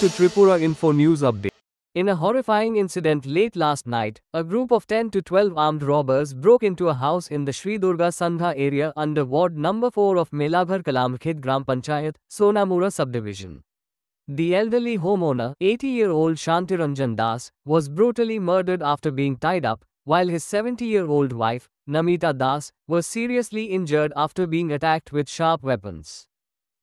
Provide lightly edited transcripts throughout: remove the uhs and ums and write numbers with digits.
to Tripura Info News Update. In a horrifying incident late last night, a group of 10 to 12 armed robbers broke into a house in the Sri Durga Sandha area under Ward number 4 of Melaghar Kalamkhid Gram Panchayat, Sonamura subdivision. The elderly homeowner, 80-year-old Shantiranjan Das, was brutally murdered after being tied up, while his 70-year-old wife, Namita Das, was seriously injured after being attacked with sharp weapons.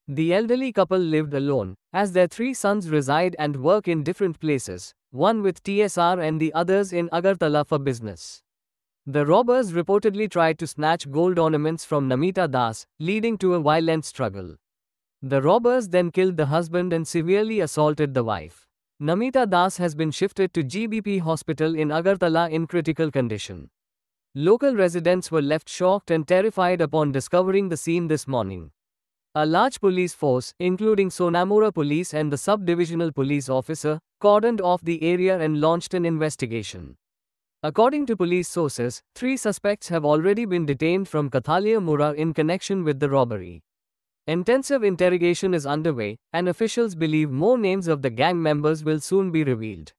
The elderly couple lived alone, as their 3 sons reside and work in different places, one with TSR and the others in Agartala for business. The robbers reportedly tried to snatch gold ornaments from Namita Das, leading to a violent struggle. The robbers then killed the husband and severely assaulted the wife. Namita Das has been shifted to GBP Hospital in Agartala in critical condition. Local residents were left shocked and terrified upon discovering the scene this morning. A large police force, including Sonamura Police and the sub-divisional police officer, cordoned off the area and launched an investigation. According to police sources, 3 suspects have already been detained from Kathalia Mura in connection with the robbery. Intensive interrogation is underway, and officials believe more names of the gang members will soon be revealed.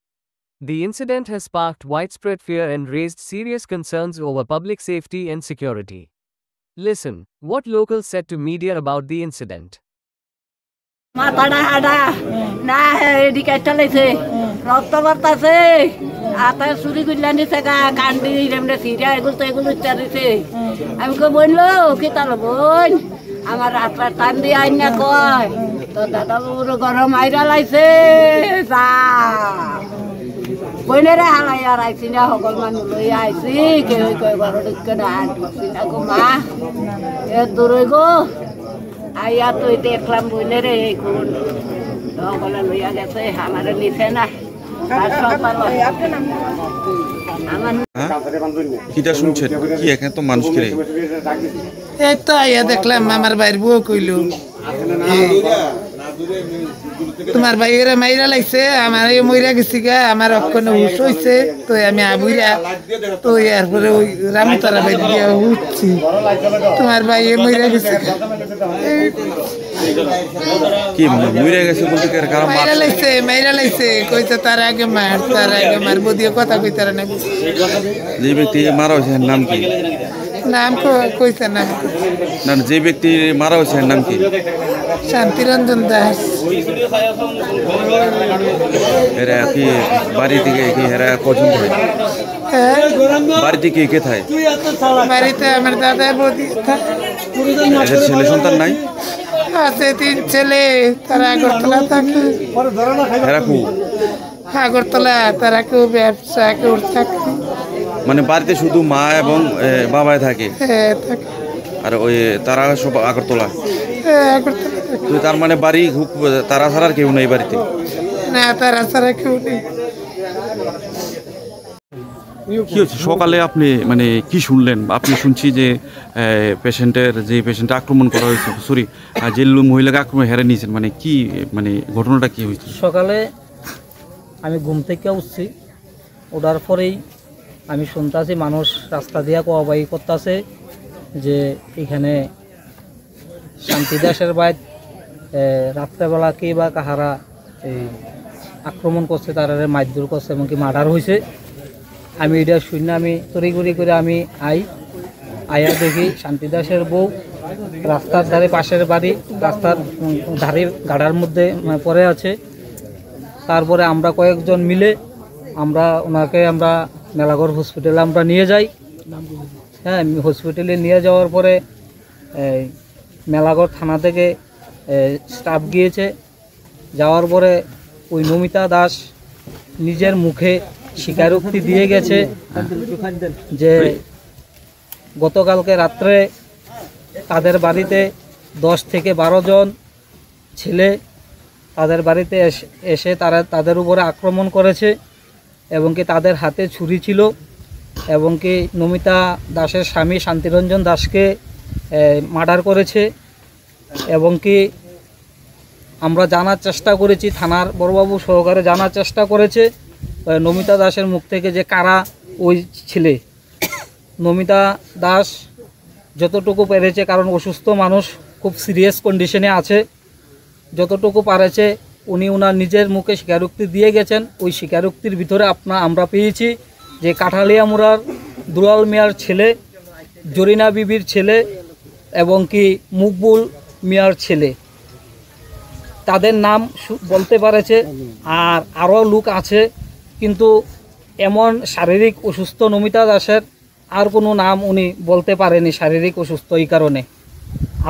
The incident has sparked widespread fear and raised serious concerns over public safety and security. Listen, what locals said to media about the incident. আমার রাস্তা টান দিয়ে আইন না কয় তো দাদা পুরো গরম আইরা লাইছে যা বইনেরা হালাই আর আইছি না সকল মানুষ লই আইছি কেউ কয় ঘর ঢুকে না ঢুকছি না গো মা এ দূরে গো আইয়া তুই দেখলাম বইনেরে এই কোন সকলে লইয়া গেছে আমার নিচে না আর সকাল কিটা শুনছেন কি এখানে তো মানুষ কিরে এই তো আইয়া দেখলাম আমার ভাইয়ের বউ কইল তোমার ভাইয়েরা মাইরা লাগছে আমার মইরা গেছি গা আমার অক্ষণে হুশ হইছে তো আমি আবুইরা তো এরপরে ওই রামতারা বাড়ি দিয়ে উঠছি তোমার ভাই মইরা গেছে কি মইরা গেছে বলতে কারা মাইরা লাগছে কইতে তার আগে মার বদিয়ে কথা কইতারা না যে ব্যক্তি মারা হয়েছে নাম কি নাম কইছে না না যে ব্যক্তি মারা হয়েছে নাম কি শান্তিরঞ্জন দাস এরা কি বাড়ি থেকে কি এরা কজন থাকে বাড়ি থেকে কে থাকে বাড়িতে আমার দাদা বৌদি ছেলে সন্তান নাই আছে 3 ছেলে তারা আগরতলা থাকে এরা খুব আগরতলা তারা কেউ ব্যবসা কেউ চাকরি মানে বাড়িতে শুধু মা এবং বাবাই থাকে আর ওই তারা সব আগরতলা তার মানে বাড়ি তারা ছাড়া আর কেউ নেই বাড়িতে না তারা ছাড়া কেউ নেই কি হচ্ছে সকালে আপনি মানে কি শুনলেন আপনি শুনছি যে পেশেন্টে আক্রমণ করা হয়েছে সরি যে মহিলাকে আক্রমণ হেরে নিয়েছেন মানে কি মানে ঘটনাটা কি হয়েছে সকালে আমি ঘুম থেকে উঠছি ওঠার পরেই আমি শুনতেছি মানুষ রাস্তা দিয়ে কোয়াবাই করতেছে যে এখানে শান্তি দাসের বাইর রাত্রেবেলা কে বা কাহারা এই আক্রমণ করছে তারা মারধর করছে এবং কি মার্ডার হয়েছে আমি এটা শুনে আমি তড়িঘড়ি করে আমি আয়া দেখি শান্তি দাসের বউ রাস্তার ধারে পাশের বাড়ি রাস্তার ধারে গাড়ার মধ্যে পড়ে আছে তারপরে আমরা কয়েকজন মিলে আমরা ওনাকে আমরা মেলাঘর হসপিটালে আমরা নিয়ে যাই হ্যাঁ হসপিটালে নিয়ে যাওয়ার পরে মেলাঘর থানা থেকে স্টাফ গিয়েছে যাওয়ার পরে ওই নমিতা দাস নিজের মুখে স্বীকারোক্তি দিয়ে গেছে যে গতকালকে রাত্রে তাদের বাড়িতে 10 থেকে 12 জন ছেলে তাদের বাড়িতে এসে তাদের উপরে আক্রমণ করেছে এবং কি তাদের হাতে ছুরি ছিল এবং কি নমিতা দাসের স্বামী শান্তিরঞ্জন দাসকে মার্ডার করেছে এবং কি আমরা জানার চেষ্টা করেছি থানার বড়বাবু সহকারে জানার চেষ্টা করেছে নমিতা দাসের মুখ থেকে যে কারা ওই ছেলে নমিতা দাস যতটুকু পেরেছে কারণ অসুস্থ মানুষ খুব সিরিয়াস কন্ডিশনে আছে যতটুকু পারেছে উনি ওনার নিজের মুখে স্বীকারোক্তি দিয়ে গেছেন। ওই স্বীকারোক্তির ভিতরে আমরা পেয়েছি যে কাঠালিয়া মুড়ার দুলাল মিয়ার ছেলে, জরিনা বিবির ছেলে এবং কি মকবুল মিয়ার ছেলে, তাদের নাম বলতে পারেছে। আর আরও লোক আছে, কিন্তু এমন শারীরিক অসুস্থ নমিতা দাসের আর কোনো নাম উনি বলতে পারেনি শারীরিক অসুস্থ এই কারণে।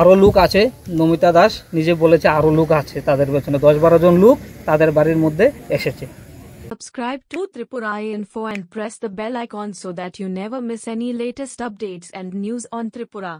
আরও লোক আছে, নমিতা দাস নিজে বলেছে আরও লোক আছে, তাদের পেছনে 10-12 জন লোক তাদের বাড়ির মধ্যে এসেছে। Subscribe to Tripura Info and press the bell icon so that you never miss any latest updates and news on Tripura.